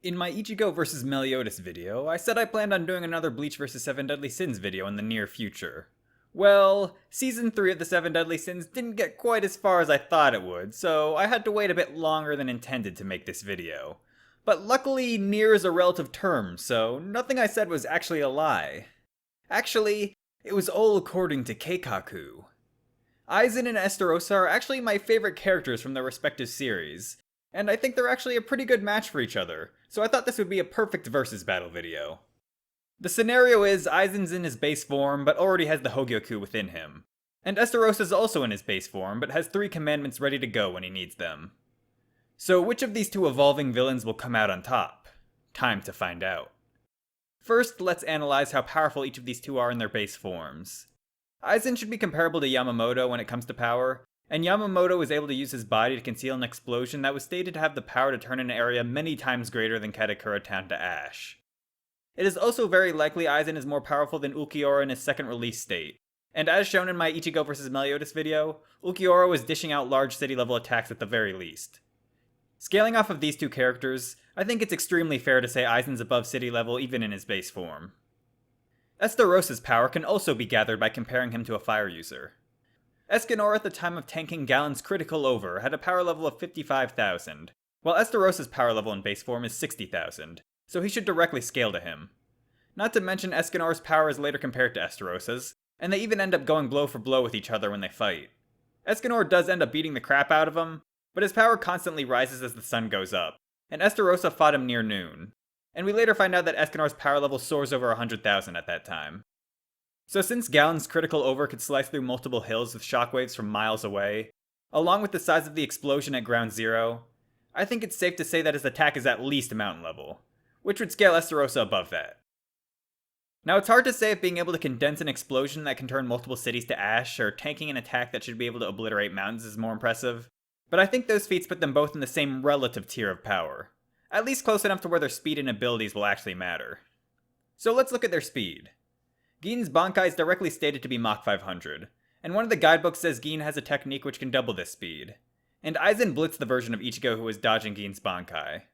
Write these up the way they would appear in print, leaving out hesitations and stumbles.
In my Ichigo vs Meliodas video, I said I planned on doing another Bleach vs 7 Deadly Sins video in the near future. Well, Season 3 of the 7 Deadly Sins didn't get quite as far as I thought it would, so I had to wait a bit longer than intended to make this video. But luckily, near is a relative term, so nothing I said was actually a lie. Actually, it was all according to Keikaku. Aizen and Estarossa are actually my favorite characters from their respective series, and I think they're actually a pretty good match for each other, so I thought this would be a perfect versus battle video. The scenario is Aizen's in his base form, but already has the Hogyoku within him. And Estarossa's also in his base form, but has 3 commandments ready to go when he needs them. So which of these 2 evolving villains will come out on top? Time to find out. First, let's analyze how powerful each of these 2 are in their base forms. Aizen should be comparable to Yamamoto when it comes to power, and Yamamoto was able to use his body to conceal an explosion that was stated to have the power to turn an area many times greater than Katakura Town to ash. It is also very likely Aizen is more powerful than Ulquiorra in his second release state, and as shown in my Ichigo vs Meliodas video, Ulquiorra was dishing out large city level attacks at the very least. Scaling off of these 2 characters, I think it's extremely fair to say Aizen's above city level even in his base form. Estarossa's power can also be gathered by comparing him to a fire user. Escanor at the time of tanking Galen's critical over had a power level of 55,000, while Estarossa's power level in base form is 60,000, so he should directly scale to him. Not to mention Escanor's power is later compared to Estarossa's, and they even end up going blow for blow with each other when they fight. Escanor does end up beating the crap out of him, but his power constantly rises as the sun goes up, and Estarossa fought him near noon. And we later find out that Escanor's power level soars over 100,000 at that time. So since Galen's critical over could slice through multiple hills with shockwaves from miles away, along with the size of the explosion at ground zero, I think it's safe to say that his attack is at least mountain level, which would scale Estarossa above that. Now it's hard to say if being able to condense an explosion that can turn multiple cities to ash, or tanking an attack that should be able to obliterate mountains is more impressive, but I think those feats put them both in the same relative tier of power. At least close enough to where their speed and abilities will actually matter. So let's look at their speed. Gin's Bankai is directly stated to be Mach 500, and one of the guidebooks says Gin has a technique which can double this speed. And Aizen blitzed the version of Ichigo who was dodging Gin's Bankai.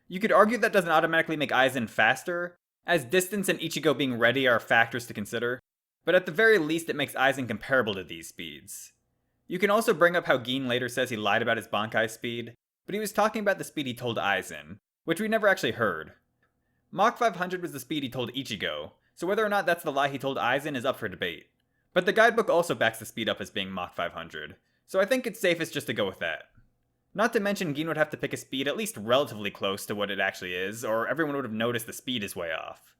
You could argue that doesn't automatically make Aizen faster, as distance and Ichigo being ready are factors to consider, but at the very least it makes Aizen comparable to these speeds. You can also bring up how Gin later says he lied about his Bankai speed, but he was talking about the speed he told Aizen, which we never actually heard. Mach 500 was the speed he told Ichigo, so whether or not that's the lie he told Aizen is up for debate. But the guidebook also backs the speed up as being Mach 500, so I think it's safest just to go with that. Not to mention Gin would have to pick a speed at least relatively close to what it actually is, or everyone would have noticed the speed is way off.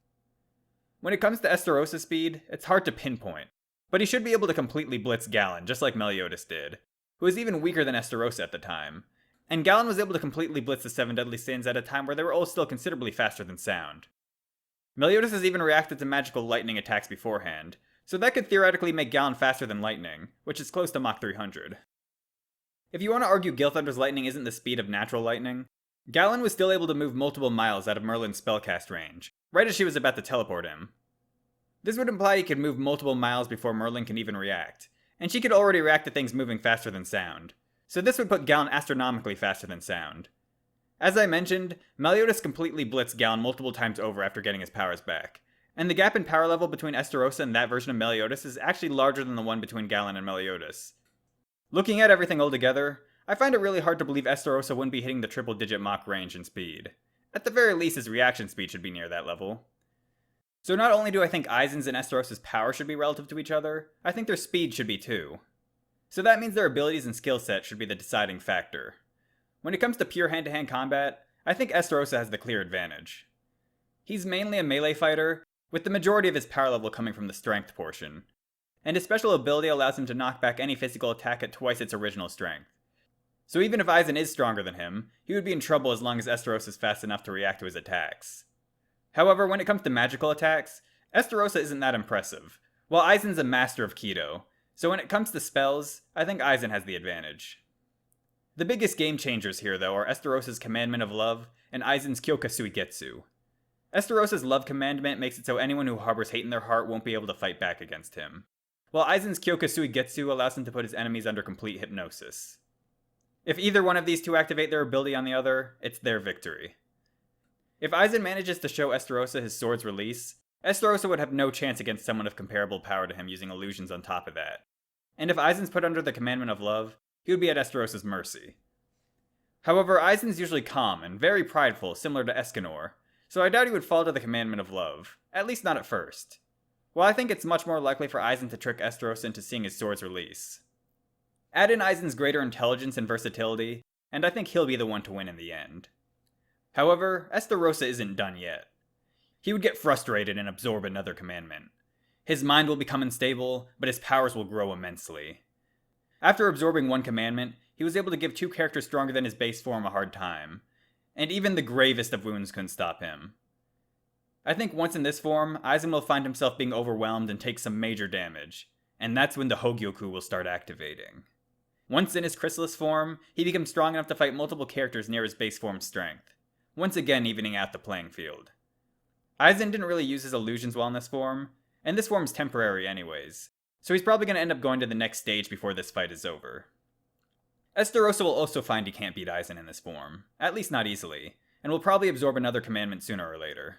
When it comes to Estarossa's speed, it's hard to pinpoint, but he should be able to completely blitz Galen, just like Meliodas did, who was even weaker than Estarossa at the time. And Galen was able to completely blitz the 7 Deadly Sins at a time where they were all still considerably faster than sound. Meliodas has even reacted to magical lightning attacks beforehand, so that could theoretically make Galen faster than lightning, which is close to Mach 300. If you want to argue Gilthunder's lightning isn't the speed of natural lightning, Galen was still able to move multiple miles out of Merlin's spellcast range, right as she was about to teleport him. This would imply he could move multiple miles before Merlin can even react, and she could already react to things moving faster than sound. So this would put Galen astronomically faster than sound. As I mentioned, Meliodas completely blitzed Galen multiple times over after getting his powers back, and the gap in power level between Estarossa and that version of Meliodas is actually larger than the one between Galen and Meliodas. Looking at everything all together, I find it really hard to believe Estarossa wouldn't be hitting the triple-digit Mach range and speed. At the very least, his reaction speed should be near that level. So not only do I think Aizen's and Estarossa's power should be relative to each other, I think their speed should be too. So that means their abilities and skill set should be the deciding factor. When it comes to pure hand-to-hand combat, I think Estarossa has the clear advantage. He's mainly a melee fighter, with the majority of his power level coming from the strength portion, and his special ability allows him to knock back any physical attack at twice its original strength. So even if Aizen is stronger than him, he would be in trouble as long as Estarossa is fast enough to react to his attacks. However, when it comes to magical attacks, Estarossa isn't that impressive, while Aizen's a master of Kido, so when it comes to spells, I think Aizen has the advantage. The biggest game changers here, though, are Estarossa's Commandment of Love and Aizen's Kyoka Suigetsu. Estarossa's Love Commandment makes it so anyone who harbors hate in their heart won't be able to fight back against him, while Aizen's Kyoka Suigetsu allows him to put his enemies under complete hypnosis. If either one of these two activate their ability on the other, it's their victory. If Aizen manages to show Estarossa his sword's release, Estarossa would have no chance against someone of comparable power to him using illusions on top of that. And if Aizen's put under the commandment of love, he would be at Estarossa's mercy. However, Aizen's usually calm and very prideful, similar to Escanor, so I doubt he would fall to the commandment of love, at least not at first. While I think it's much more likely for Aizen to trick Estarossa into seeing his sword's release. Add in Aizen's greater intelligence and versatility, and I think he'll be the one to win in the end. However, Estarossa isn't done yet. He would get frustrated and absorb another commandment. His mind will become unstable, but his powers will grow immensely. After absorbing one commandment, he was able to give two characters stronger than his base form a hard time, and even the gravest of wounds couldn't stop him. I think once in this form, Aizen will find himself being overwhelmed and take some major damage, and that's when the Hogyoku will start activating. Once in his chrysalis form, he becomes strong enough to fight multiple characters near his base form strength, once again evening out the playing field. Aizen didn't really use his illusions well in this form, and this form's temporary anyways, so he's probably going to end up going to the next stage before this fight is over. Estarossa will also find he can't beat Aizen in this form, at least not easily, and will probably absorb another commandment sooner or later.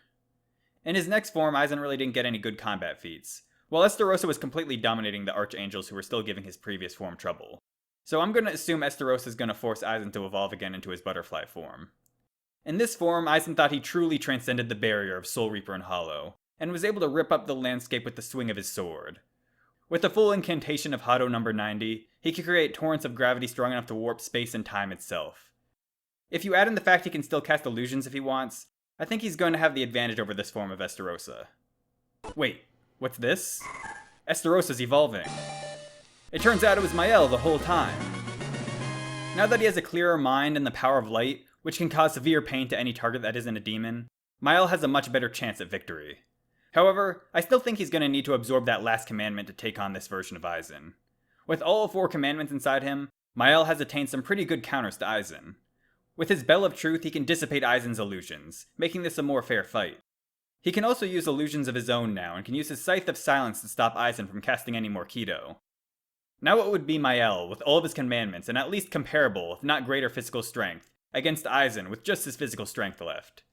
In his next form, Aizen really didn't get any good combat feats, while Estarossa was completely dominating the archangels who were still giving his previous form trouble. So I'm going to assume Estarossa is going to force Aizen to evolve again into his butterfly form. In this form, Aizen thought he truly transcended the barrier of Soul Reaper and Hollow, and was able to rip up the landscape with the swing of his sword. With the full incantation of Hado number 90, he could create torrents of gravity strong enough to warp space and time itself. If you add in the fact he can still cast illusions if he wants, I think he's going to have the advantage over this form of Estarossa. Wait, what's this? Estarossa's evolving. It turns out it was Mael the whole time. Now that he has a clearer mind and the power of light, which can cause severe pain to any target that isn't a demon, Mael has a much better chance at victory. However, I still think he's going to need to absorb that last commandment to take on this version of Aizen. With all 4 commandments inside him, Mael has attained some pretty good counters to Aizen. With his Bell of Truth, he can dissipate Aizen's illusions, making this a more fair fight. He can also use illusions of his own now, and can use his Scythe of Silence to stop Aizen from casting any more Kido. Now it would be Mael, with all of his commandments, and at least comparable, if not greater physical strength, against Aizen with just his physical strength left.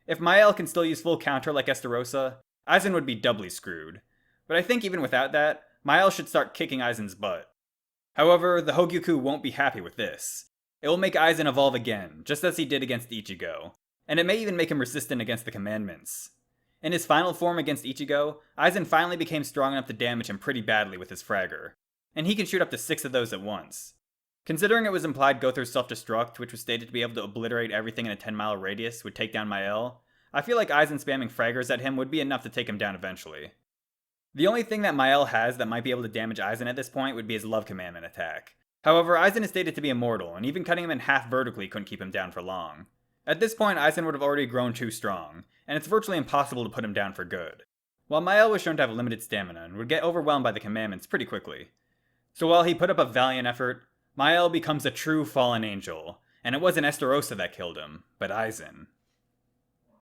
If Mael can still use full counter like Estarossa, Aizen would be doubly screwed. But I think even without that, Mael should start kicking Aizen's butt. However, the Hogyoku won't be happy with this. It will make Aizen evolve again, just as he did against Ichigo, and it may even make him resistant against the commandments. In his final form against Ichigo, Aizen finally became strong enough to damage him pretty badly with his Fragger, and he can shoot up to 6 of those at once. Considering it was implied Gother's self-destruct, which was stated to be able to obliterate everything in a 10-mile radius, would take down Mael, I feel like Aizen spamming Fraggers at him would be enough to take him down eventually. The only thing that Mael has that might be able to damage Aizen at this point would be his Love Commandment attack. However, Aizen is stated to be immortal, and even cutting him in half vertically couldn't keep him down for long. At this point, Aizen would have already grown too strong, and it's virtually impossible to put him down for good. While Mael was shown to have limited stamina and would get overwhelmed by the commandments pretty quickly. So while he put up a valiant effort, Mael becomes a true fallen angel, and it wasn't Estarossa that killed him, but Aizen.